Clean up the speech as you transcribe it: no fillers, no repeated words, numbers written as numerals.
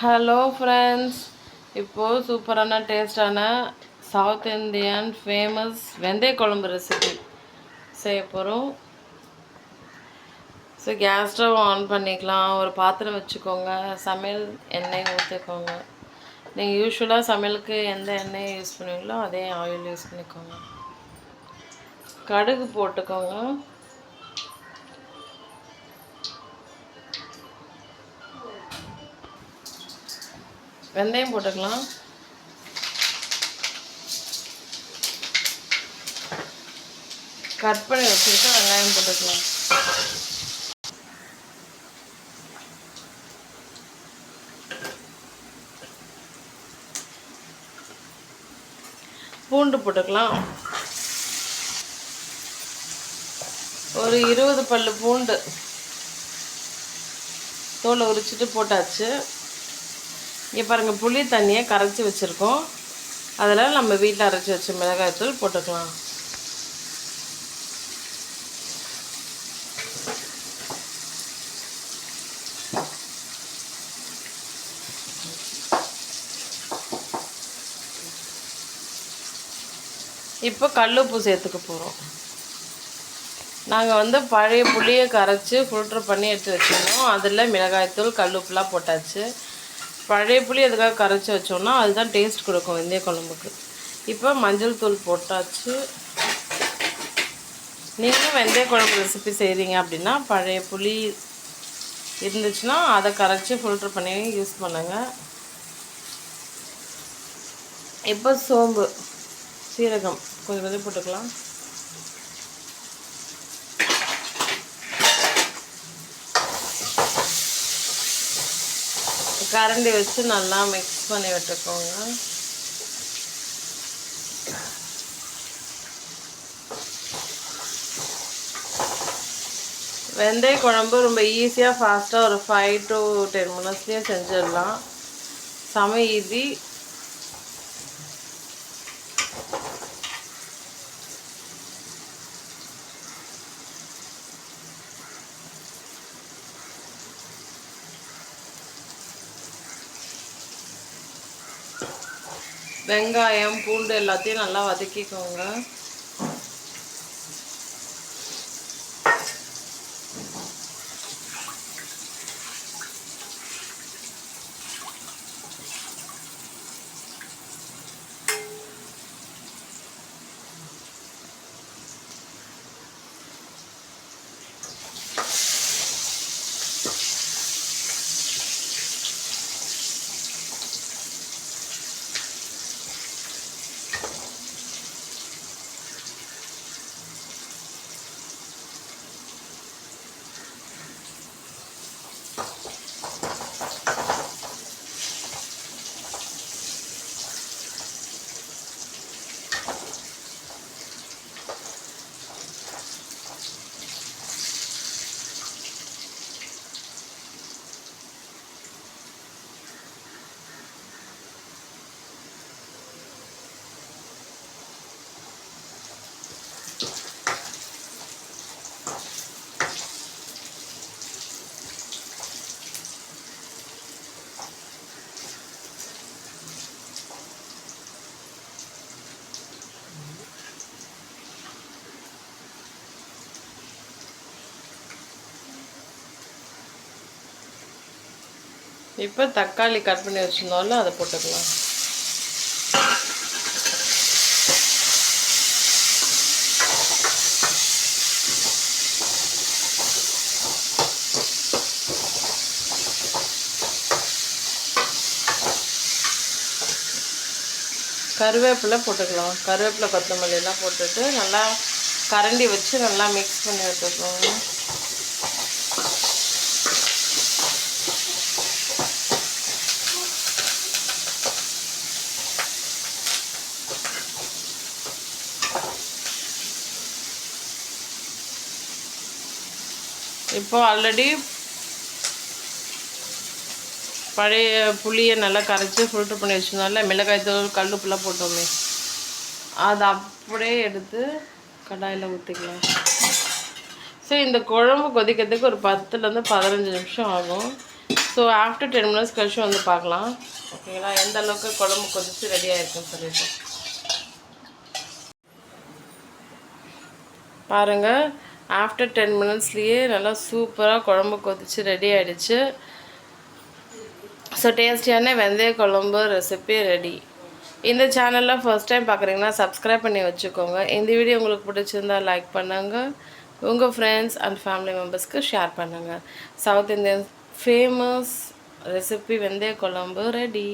Hello friends, இப்போது சூப்பரான டேஸ்டான சவுத் இந்தியன் ஃபேமஸ் வெந்தய குழம்பு ரெசிபி செய்ய போகிறோம். ஸோ கேஸ் ஸ்டவ் ஆன் பண்ணிக்கலாம். ஒரு பாத்திரம் வச்சுக்கோங்க. சமையல் எண்ணெய் ஊற்றிக்கோங்க. நீங்கள் யூஸ்வலாக சமையலுக்கு எந்த எண்ணெயை யூஸ் பண்ணுவீங்களோ அதே ஆயில் யூஸ் பண்ணிக்கோங்க. கடுகு போட்டுக்கோங்க. வெந்தயம் போட்டுக்கலாம். கட் பண்ணி வச்சுருக்க வெங்காயம் போட்டுக்கலாம். பூண்டு போட்டுக்கலாம். ஒரு 20 பல்லு பூண்டு தோலை உரிச்சிட்டு போட்டாச்சு. இங்கே பாருங்கள், புளி தண்ணியை கரைச்சி வச்சுருக்கோம். அதில் நம்ம வீட்டில் அரைச்சி வச்ச மிளகாய்த்தூள் போட்டுக்கலாம். இப்போ கல்லுப்பு சேர்த்துக்க போகிறோம். நாங்கள் பழைய புளியை கரைச்சி ஃபில்ட்ரு பண்ணி எடுத்து வச்சுருந்தோம். அதில் மிளகாய்த்தூள் கல்லுப்புலாம் போட்டாச்சு. பழைய புளி எதுக்காக கரைச்சி வச்சோன்னா அதுதான் டேஸ்ட் கொடுக்கும் வெந்தய குழம்புக்கு. இப்போ மஞ்சள் தூள் போட்டாச்சு. நீங்களும் வெந்தய குழம்பு ரெசிபி செய்கிறீங்க அப்படின்னா பழைய புளி இருந்துச்சுன்னா அதை கரைச்சி ஃபில்ட்ரு பண்ணி யூஸ் பண்ணுங்கள். இப்போ சோம்பு, சீரகம் கொஞ்சம் கொஞ்சம் போட்டுக்கலாம். கரண்டி வச்சு நல்லா மிக்ஸ் பண்ணி விட்டுக்கோங்க. வெந்தய குழம்பு ரொம்ப ஈஸியாக ஃபாஸ்ட்டாக ஒரு 5 to 10 மினிட்ஸ்லேயே செஞ்சிடலாம். செம ஈஸி. வெங்காயம் பூண்டு எல்லாத்தையும் நல்லா வதக்கிக்கோங்க. இப்போ தக்காளி கட் பண்ணி வச்சுருந்தோம்ல அதை போட்டுக்கலாம். கருவேப்பிலை போட்டுக்கலாம். கருவேப்பிலை கொத்தமல்லிலாம் போட்டுட்டு நல்லா கரண்டி வச்சு நல்லா மிக்ஸ் பண்ணி விட்டுக்கோங்க. இப்போ ஆல்ரெடி பழைய புளியை நல்லா கரைச்சி ஃபில்ட்ரு பண்ணி வச்சுருந்தோம்ல, மிளகாய்த்தூள் கல்லுப்புலாம் போட்டோமே, அதை அப்படியே எடுத்து கடாயில் ஊற்றிக்கலாம். ஸோ இந்த குழம்பு கொதிக்கிறதுக்கு ஒரு 10 to 15 நிமிஷம் ஆகும். ஸோ ஆஃப்டர் 10 மினிட்ஸ் கழிச்சு வந்து பார்க்கலாம். ஓகேங்களா, எந்த அளவுக்கு குழம்பு கொதிச்சு ரெடியாக இருக்குன்னு சொல்லிட்டு பாருங்கள். ஆஃப்டர் 10 மினிட்ஸ்லேயே நல்லா சூப்பராக குழம்பு கொதிச்சு ரெடி ஆகிடுச்சு. ஸோ டேஸ்டியான வெந்தய குழம்பு ரெசிபி ரெடி. இந்த சேனலில் ஃபர்ஸ்ட் டைம் பார்க்குறீங்கன்னா சப்ஸ்கிரைப் பண்ணி வச்சுக்கோங்க. இந்த வீடியோ உங்களுக்கு பிடிச்சிருந்தா லைக் பண்ணுங்கள், உங்கள் ஃப்ரெண்ட்ஸ் அண்ட் ஃபேமிலி மெம்பர்ஸ்க்கு ஷேர் பண்ணுங்கள். சவுத் இந்தியன் ஃபேமஸ் ரெசிபி வெந்தய குழம்பு ரெடி.